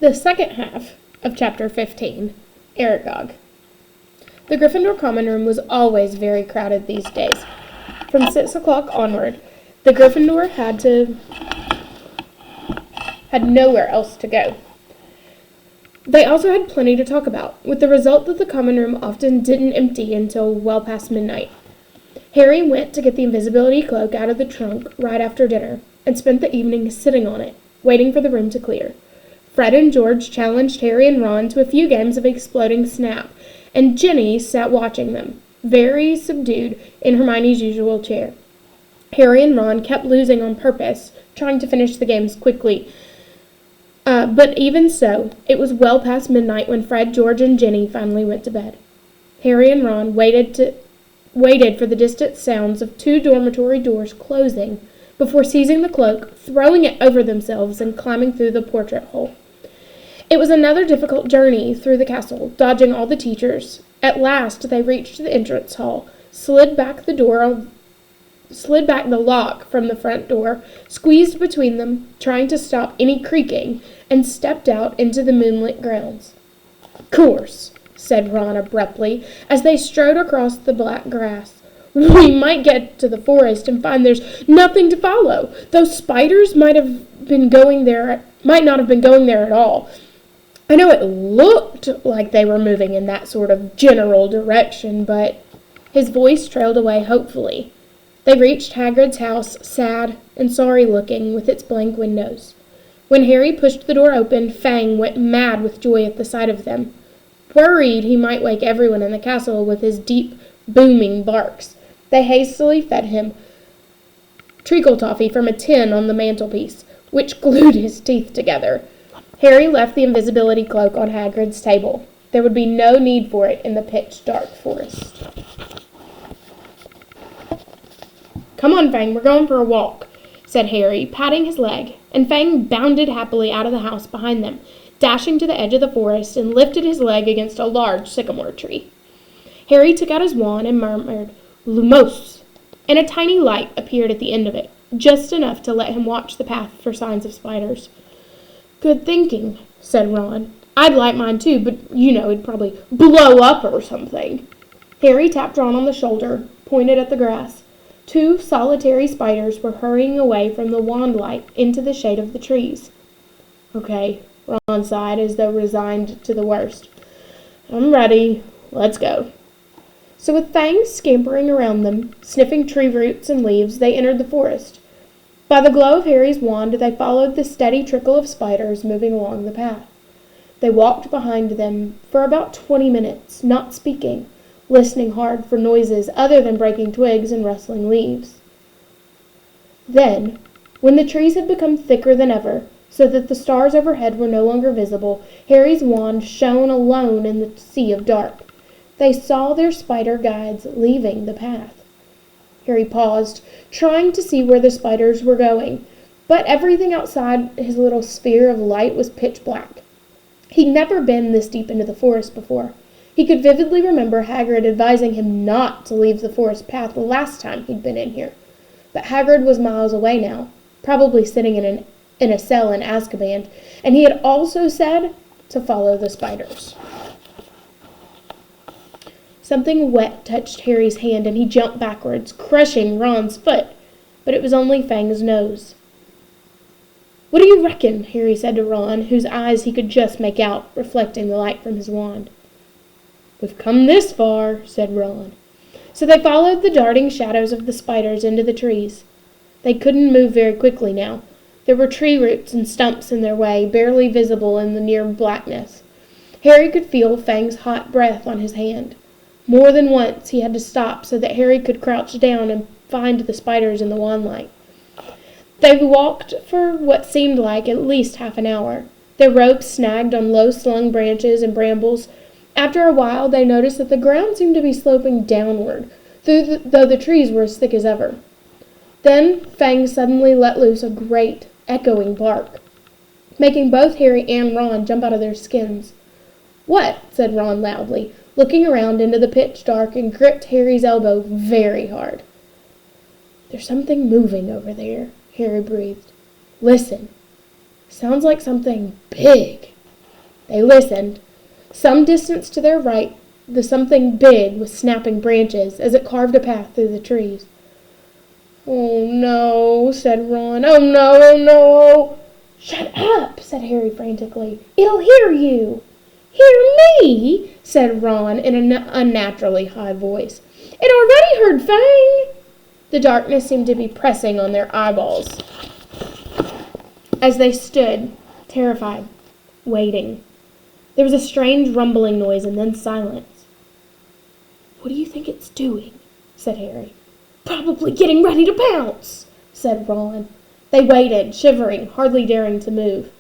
The second half of Chapter 15, Aragog. The Gryffindor common room was always very crowded these days. From 6 o'clock onward, the Gryffindor had nowhere else to go. They also had plenty to talk about, with the result that the common room often didn't empty until well past midnight. Harry went to get the invisibility cloak out of the trunk right after dinner, and spent the evening sitting on it, waiting for the room to clear. Fred and George challenged Harry and Ron to a few games of exploding snap, and Ginny sat watching them, very subdued, in Hermione's usual chair. Harry and Ron kept losing on purpose, trying to finish the games quickly. But even so, it was well past midnight when Fred, George, and Ginny finally went to bed. Harry and Ron waited for the distant sounds of 2 dormitory doors closing before seizing the cloak, throwing it over themselves, and climbing through the portrait hole. It was another difficult journey through the castle, dodging all the teachers. At last they reached the entrance hall, slid back the lock from the front door, squeezed between them, trying to stop any creaking, and stepped out into the moonlit grounds. "Course," said Ron abruptly, as they strode across the black grass. "We might get to the forest and find there's nothing to follow. Those spiders might not have been going there at all. I know it looked like they were moving in that sort of general direction, but..." His voice trailed away hopefully. They reached Hagrid's house, sad and sorry-looking, with its blank windows. When Harry pushed the door open, Fang went mad with joy at the sight of them, worried he might wake everyone in the castle with his deep, booming barks. They hastily fed him treacle toffee from a tin on the mantelpiece, which glued his teeth together. Harry left the invisibility cloak on Hagrid's table. There would be no need for it in the pitch-dark forest. "Come on, Fang, we're going for a walk," said Harry, patting his leg, and Fang bounded happily out of the house behind them, dashing to the edge of the forest, and lifted his leg against a large sycamore tree. Harry took out his wand and murmured, "Lumos," and a tiny light appeared at the end of it, just enough to let him watch the path for signs of spiders. "Good thinking," said Ron. "I'd light mine too, but it'd probably blow up or something." Harry tapped Ron on the shoulder, pointed at the grass. 2 solitary spiders were hurrying away from the wand light into the shade of the trees. "Okay," Ron sighed as though resigned to the worst. "I'm ready. Let's go." So with Fang scampering around them, sniffing tree roots and leaves, they entered the forest. By the glow of Harry's wand, they followed the steady trickle of spiders moving along the path. They walked behind them for about 20 minutes, not speaking, listening hard for noises other than breaking twigs and rustling leaves. Then, when the trees had become thicker than ever, so that the stars overhead were no longer visible, Harry's wand shone alone in the sea of dark. They saw their spider guides leaving the path. Harry paused, trying to see where the spiders were going, but everything outside his little sphere of light was pitch black. He'd never been this deep into the forest before. He could vividly remember Hagrid advising him not to leave the forest path the last time he'd been in here. But Hagrid was miles away now, probably sitting in a cell in Azkaban, and he had also said to follow the spiders. Something wet touched Harry's hand, and he jumped backwards, crushing Ron's foot, but it was only Fang's nose. "What do you reckon?" Harry said to Ron, whose eyes he could just make out, reflecting the light from his wand. "We've come this far," said Ron. So they followed the darting shadows of the spiders into the trees. They couldn't move very quickly now. There were tree roots and stumps in their way, barely visible in the near blackness. Harry could feel Fang's hot breath on his hand. More than once he had to stop so that Harry could crouch down and find the spiders in the wand light. They walked for what seemed like at least half an hour, their robes snagged on low-slung branches and brambles. After a while, they noticed that the ground seemed to be sloping downward, though the trees were as thick as ever. Then Fang suddenly let loose a great, echoing bark, making both Harry and Ron jump out of their skins. "What?" said Ron loudly, looking around into the pitch dark, and gripped Harry's elbow very hard. "There's something moving over there," Harry breathed. "Listen. Sounds like something big." They listened. Some distance to their right, the something big was snapping branches as it carved a path through the trees. "Oh, no," said Ron. "Oh, no, oh, no." "Shut up," said Harry frantically. "It'll hear you." "Hear me?" said Ron in an unnaturally high voice. "It already heard Fang." The darkness seemed to be pressing on their eyeballs as they stood, terrified, waiting. There was a strange rumbling noise and then silence. "What do you think it's doing?" said Harry. "Probably getting ready to pounce," said Ron. They waited, shivering, hardly daring to move.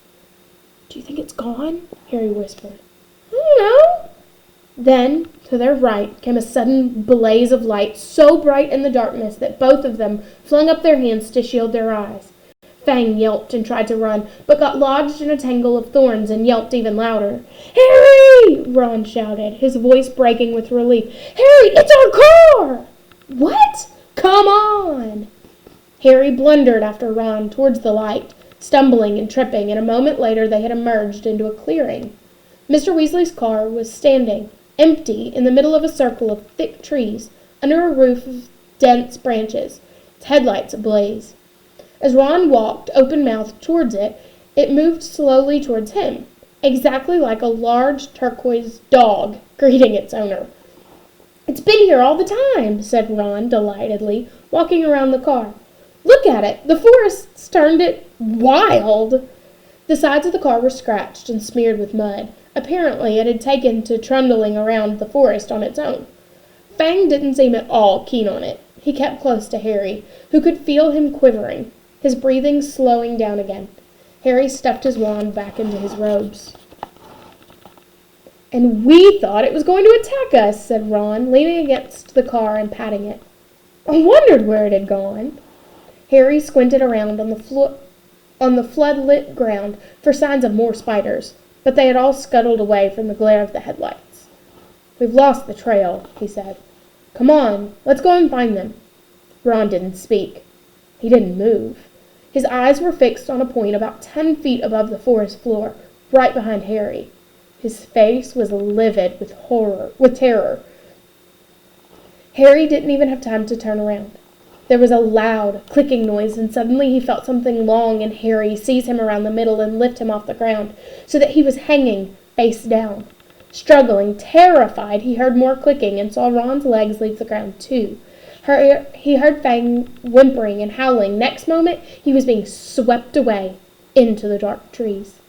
"Do you think it's gone?" Harry whispered. "I don't know." Then, to their right, came a sudden blaze of light so bright in the darkness that both of them flung up their hands to shield their eyes. Fang yelped and tried to run, but got lodged in a tangle of thorns and yelped even louder. "Harry!" Ron shouted, his voice breaking with relief. "Harry, it's our car!" "What? Come on!" Harry blundered after Ron towards the light, stumbling and tripping, and a moment later they had emerged into a clearing. Mr. Weasley's car was standing, empty, in the middle of a circle of thick trees, under a roof of dense branches, its headlights ablaze. As Ron walked, open-mouthed, towards it, it moved slowly towards him, exactly like a large turquoise dog greeting its owner. "It's been here all the time," said Ron delightedly, walking around the car. "Look at it! The forest's turned it wild!" The sides of the car were scratched and smeared with mud. Apparently it had taken to trundling around the forest on its own. Fang didn't seem at all keen on it. He kept close to Harry, who could feel him quivering, his breathing slowing down again. Harry stuffed his wand back into his robes. "And we thought it was going to attack us," said Ron, leaning against the car and patting it. "I wondered where it had gone." Harry squinted around on the flood-lit ground for signs of more spiders, but they had all scuttled away from the glare of the headlights. "We've lost the trail," he said. "Come on, let's go and find them." Ron didn't speak. He didn't move. His eyes were fixed on a point about 10 feet above the forest floor, right behind Harry. His face was livid with terror. Harry didn't even have time to turn around. There was a loud, clicking noise, and suddenly he felt something long and hairy seize him around the middle and lift him off the ground, so that he was hanging, face down. Struggling, terrified, he heard more clicking and saw Ron's legs leave the ground, too. He heard Fang whimpering and howling. Next moment, he was being swept away into the dark trees.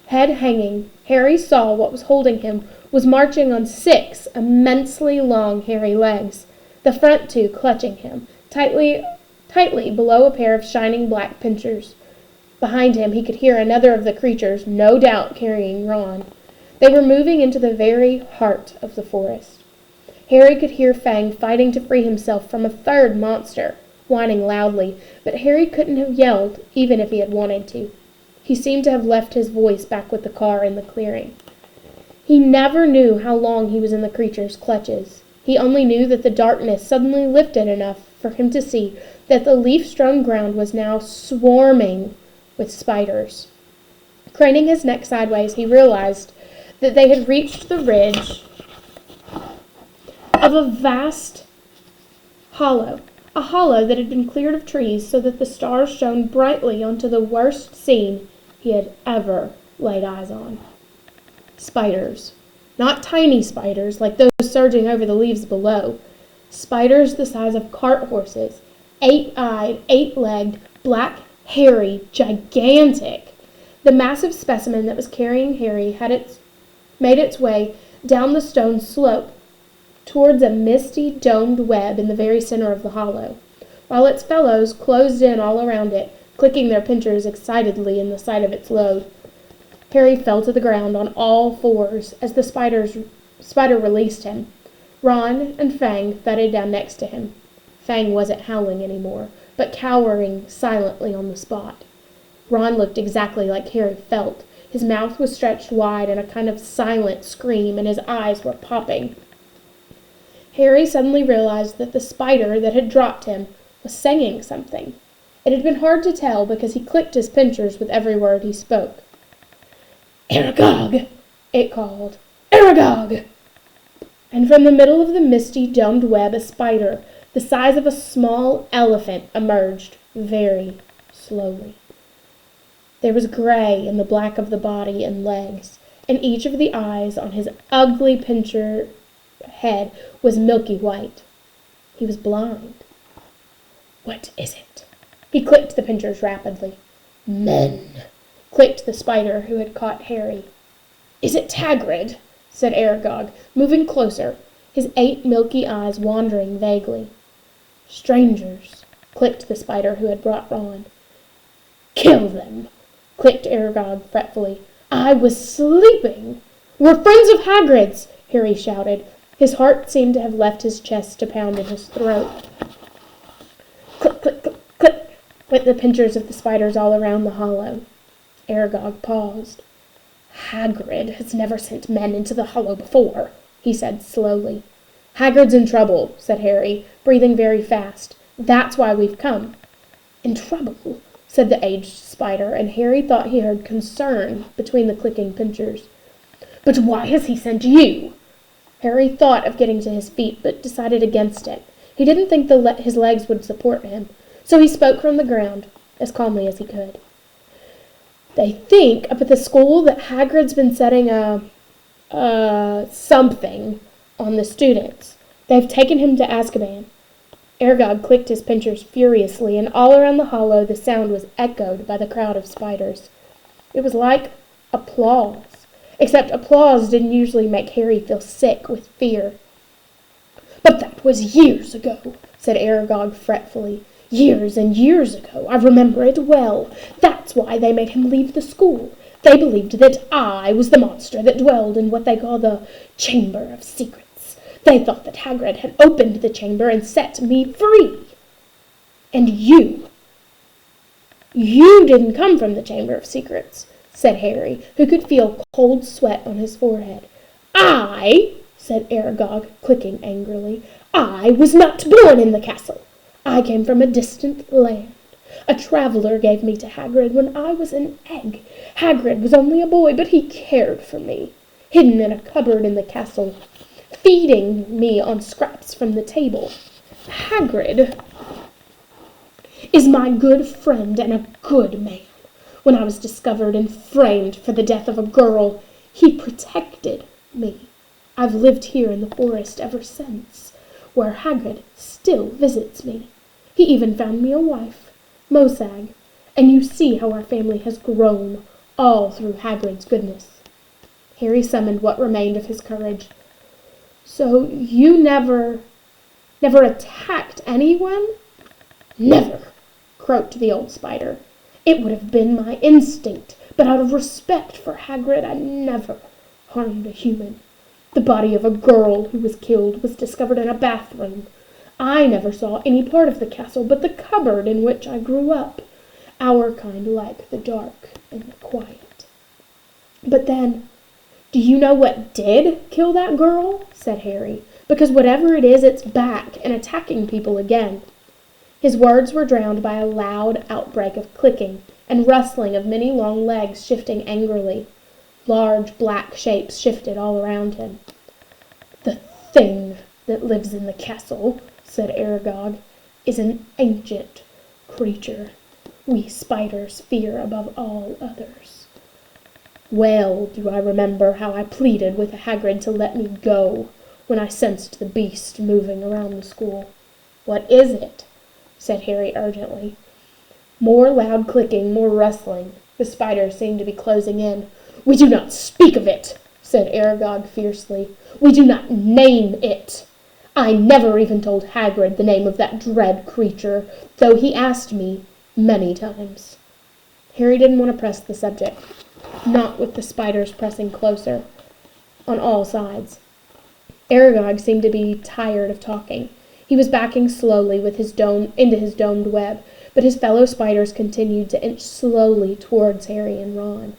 Head hanging, Harry saw what was holding him was marching on 6 immensely long, hairy legs, the front 2 clutching him, tightly below a pair of shining black pincers. Behind him he could hear another of the creatures, no doubt carrying Ron. They were moving into the very heart of the forest. Harry could hear Fang fighting to free himself from a third monster, whining loudly, but Harry couldn't have yelled, even if he had wanted to. He seemed to have left his voice back with the car in the clearing. He never knew how long he was in the creature's clutches. He only knew that the darkness suddenly lifted enough for him to see that the leaf-strewn ground was now swarming with spiders. Craning his neck sideways, he realized that they had reached the ridge of a vast hollow, a hollow that had been cleared of trees so that the stars shone brightly onto the worst scene he had ever laid eyes on. Spiders. Not tiny spiders like those surging over the leaves below. Spiders the size of cart horses, 8-eyed, 8-legged, black, hairy, gigantic. The massive specimen that was carrying Harry had made its way down the stone slope towards a misty, domed web in the very center of the hollow, while its fellows closed in all around it, clicking their pincers excitedly in the sight of its load. Harry fell to the ground on all fours as the spider released him. Ron and Fang thudded down next to him. Fang wasn't howling anymore, but cowering silently on the spot. Ron looked exactly like Harry felt. His mouth was stretched wide in a kind of silent scream, and his eyes were popping. Harry suddenly realized that the spider that had dropped him was saying something. It had been hard to tell because he clicked his pincers with every word he spoke. "Aragog!" it called. "Aragog!" And from the middle of the misty domed web a spider, the size of a small elephant, emerged, very slowly. There was gray in the black of the body and legs, and each of the eyes on his ugly pincher head was milky white. He was blind. "What is it?" He clicked the pinchers rapidly. "Men," clicked the spider who had caught Harry. "Is it Hagrid?" said Aragog, moving closer, his 8 milky eyes wandering vaguely. "Strangers," clicked the spider who had brought Ron. "Kill them," clicked Aragog fretfully. "I was sleeping." "We're friends of Hagrid's," Harry shouted. His heart seemed to have left his chest to pound in his throat. Click, click, click, click, went the pinchers of the spiders all around the hollow. Aragog paused. "Hagrid has never sent men into the hollow before," he said slowly. "Hagrid's in trouble," said Harry, breathing very fast. "That's why we've come." "In trouble?" said the aged spider, and Harry thought he heard concern between the clicking pinchers. "But why has he sent you?" Harry thought of getting to his feet, but decided against it. He didn't think his legs would support him, so he spoke from the ground, as calmly as he could. "They think up at the school that Hagrid's been setting something on the students. They've taken him to Azkaban." Aragog clicked his pinchers furiously, and all around the hollow the sound was echoed by the crowd of spiders. It was like applause, except applause didn't usually make Harry feel sick with fear. "But that was years ago," said Aragog fretfully. "Years and years ago. I remember it well. That's why they made him leave the school. They believed that I was the monster that dwelled in what they call the Chamber of Secrets. They thought that Hagrid had opened the chamber and set me free. And you didn't come from the Chamber of Secrets," said Harry, who could feel cold sweat on his forehead. "I," said Aragog, clicking angrily, "I was not born in the castle. I came from a distant land. A traveler gave me to Hagrid when I was an egg. Hagrid was only a boy, but he cared for me, hidden in a cupboard in the castle, feeding me on scraps from the table. Hagrid is my good friend and a good man. When I was discovered and framed for the death of a girl, he protected me. I've lived here in the forest ever since, where Hagrid still visits me. He even found me a wife, Mosag, and you see how our family has grown, all through Hagrid's goodness." Harry summoned what remained of his courage. "So you never attacked anyone?" "Never," croaked the old spider. "It would have been my instinct, but out of respect for Hagrid I never harmed a human. The body of a girl who was killed was discovered in a bathroom. I never saw any part of the castle but the cupboard in which I grew up. Our kind like the dark and the quiet." "But then, do you know what did kill that girl?" said Harry. "Because whatever it is, it's back and attacking people again." His words were drowned by a loud outbreak of clicking and rustling of many long legs shifting angrily. Large black shapes shifted all around him. "The thing that lives in the castle," said Aragog, "is an ancient creature we spiders fear above all others. Well do I remember how I pleaded with Hagrid to let me go when I sensed the beast moving around the school." "What is it?" said Harry urgently. More loud clicking, more rustling. The spiders seemed to be closing in. "We do not speak of it," said Aragog fiercely. "We do not name it. I never even told Hagrid the name of that dread creature, though he asked me many times." Harry didn't want to press the subject, not with the spiders pressing closer on all sides. Aragog seemed to be tired of talking. He was backing slowly with into his domed web, but his fellow spiders continued to inch slowly towards Harry and Ron.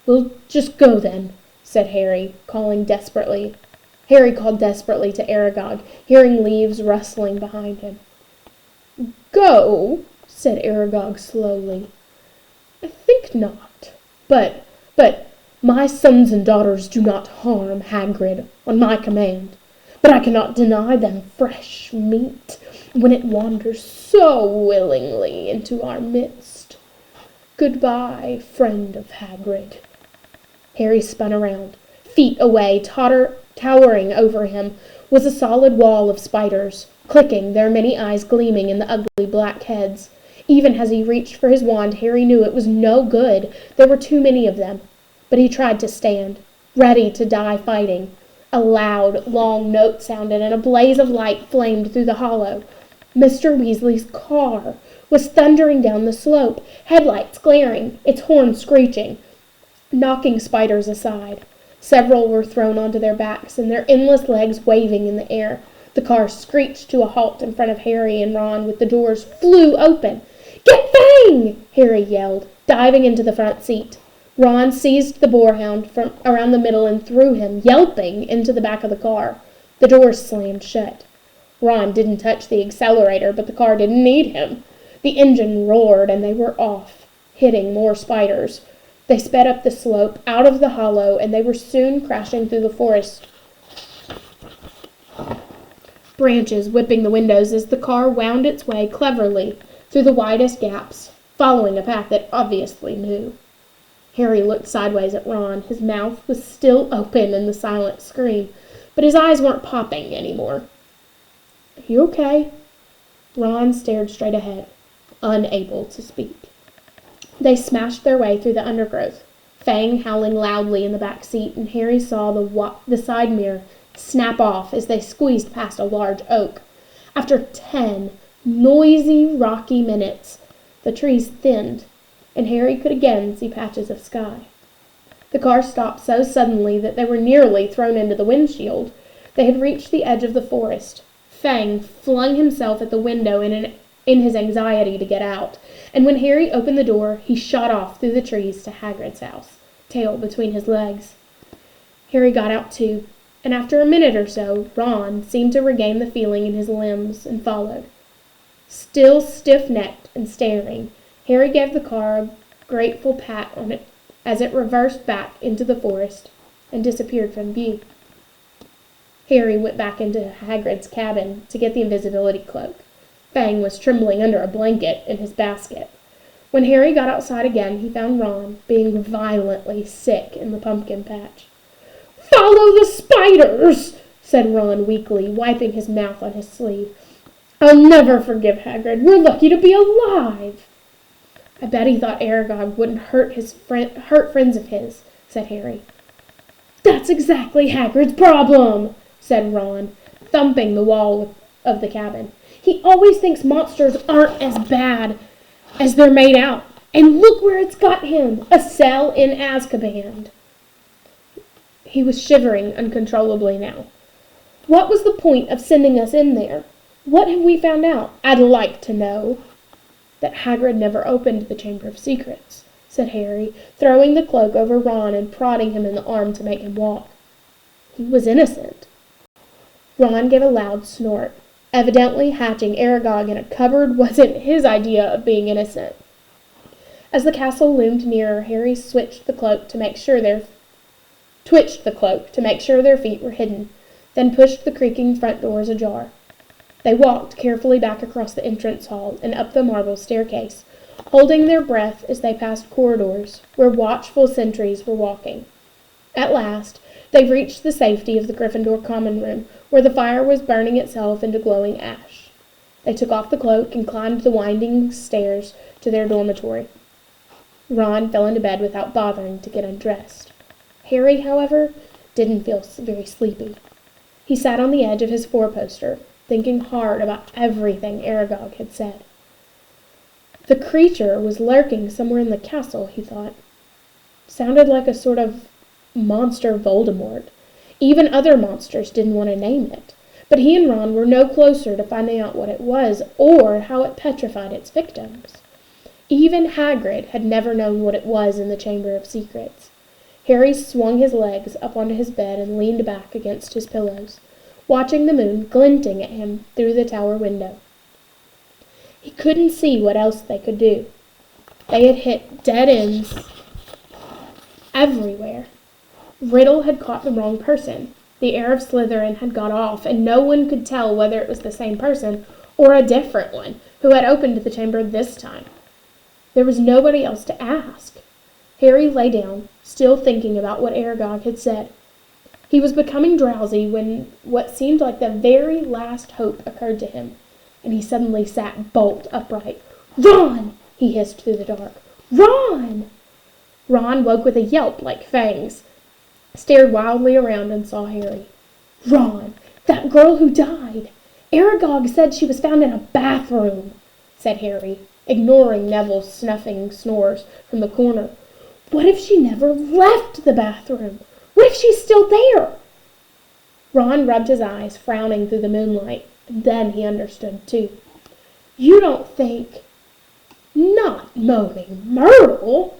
"We'll just go then," said Harry, calling desperately. Harry called desperately to Aragog, hearing leaves rustling behind him. "Go?" said Aragog slowly. "I think not. But My sons and daughters do not harm Hagrid on my command, but I cannot deny them fresh meat when it wanders so willingly into our midst. Goodbye, friend of Hagrid." Harry spun around. Feet away, towering over him, was a solid wall of spiders, clicking, their many eyes gleaming in the ugly black heads. Even as he reached for his wand, Harry knew it was no good. There were too many of them. But he tried to stand, ready to die fighting. A loud, long note sounded, and a blaze of light flamed through the hollow. Mr. Weasley's car was thundering down the slope, headlights glaring, its horn screeching, knocking spiders aside. Several were thrown onto their backs, and their endless legs waving in the air. The car screeched to a halt in front of Harry and Ron, with the doors flew open. "Get Fang!" Harry yelled, diving into the front seat. Ron seized the boarhound from around the middle and threw him, yelping, into the back of the car. The doors slammed shut. Ron didn't touch the accelerator, but the car didn't need him. The engine roared, and they were off, hitting more spiders. They sped up the slope, out of the hollow, and they were soon crashing through the forest, branches whipping the windows as the car wound its way cleverly through the widest gaps, following a path it obviously knew. Harry looked sideways at Ron. His mouth was still open in the silent scream, but his eyes weren't popping anymore. "You okay?" Ron stared straight ahead, unable to speak. They smashed their way through the undergrowth, Fang howling loudly in the back seat, and Harry saw the side mirror snap off as they squeezed past a large oak. After 10 noisy, rocky minutes, the trees thinned, and Harry could again see patches of sky. The car stopped so suddenly that they were nearly thrown into the windshield. They had reached the edge of the forest. Fang flung himself at the window in his anxiety to get out, and when Harry opened the door, he shot off through the trees to Hagrid's house, tail between his legs. Harry got out too, and after a minute or so, Ron seemed to regain the feeling in his limbs and followed. Still stiff-necked and staring, Harry gave the car a grateful pat on it as it reversed back into the forest and disappeared from view. Harry went back into Hagrid's cabin to get the invisibility cloak. Fang was trembling under a blanket in his basket. When Harry got outside again, he found Ron being violently sick in the pumpkin patch. "Follow the spiders!" said Ron weakly, wiping his mouth on his sleeve. "I'll never forgive Hagrid. We're lucky to be alive." "I bet he thought Aragog wouldn't hurt friends of his," said Harry. "That's exactly Hagrid's problem," said Ron, thumping the wall of the cabin. "He always thinks monsters aren't as bad as they're made out. And look where it's got him, a cell in Azkaban." He was shivering uncontrollably now. "What was the point of sending us in there? What have we found out? I'd like to know." "That Hagrid never opened the Chamber of Secrets," said Harry, throwing the cloak over Ron and prodding him in the arm to make him walk. "He was innocent." Ron gave a loud snort. Evidently, hatching Aragog in a cupboard wasn't his idea of being innocent. As the castle loomed nearer, Harry twitched the cloak to make sure their feet were hidden, then pushed the creaking front doors ajar. They walked carefully back across the entrance hall and up the marble staircase, holding their breath as they passed corridors where watchful sentries were walking. At last, they reached the safety of the Gryffindor common room, where the fire was burning itself into glowing ash. They took off the cloak and climbed the winding stairs to their dormitory. Ron fell into bed without bothering to get undressed. Harry, however, didn't feel very sleepy. He sat on the edge of his four-poster, thinking hard about everything Aragog had said. The creature was lurking somewhere in the castle, he thought. Sounded like a sort of monster Voldemort. Even other monsters didn't want to name it, but he and Ron were no closer to finding out what it was or how it petrified its victims. Even Hagrid had never known what it was in the Chamber of Secrets. Harry swung his legs up onto his bed and leaned back against his pillows, watching the moon glinting at him through the tower window. He couldn't see what else they could do. They had hit dead ends everywhere. Riddle had caught the wrong person. The heir of Slytherin had got off, and no one could tell whether it was the same person or a different one who had opened the chamber this time. There was nobody else to ask. Harry lay down, still thinking about what Aragog had said. He was becoming drowsy when what seemed like the very last hope occurred to him, and he suddenly sat bolt upright. "Ron!" he hissed through the dark. "Ron!" Ron woke with a yelp like Fang's, stared wildly around and saw Harry. "Ron, that girl who died! Aragog said she was found in a bathroom," said Harry, ignoring Neville's snuffing snores from the corner. "What if she never left the bathroom? What if she's still there?" Ron rubbed his eyes, frowning through the moonlight, and then he understood too. "You don't think—not Moaning Myrtle?"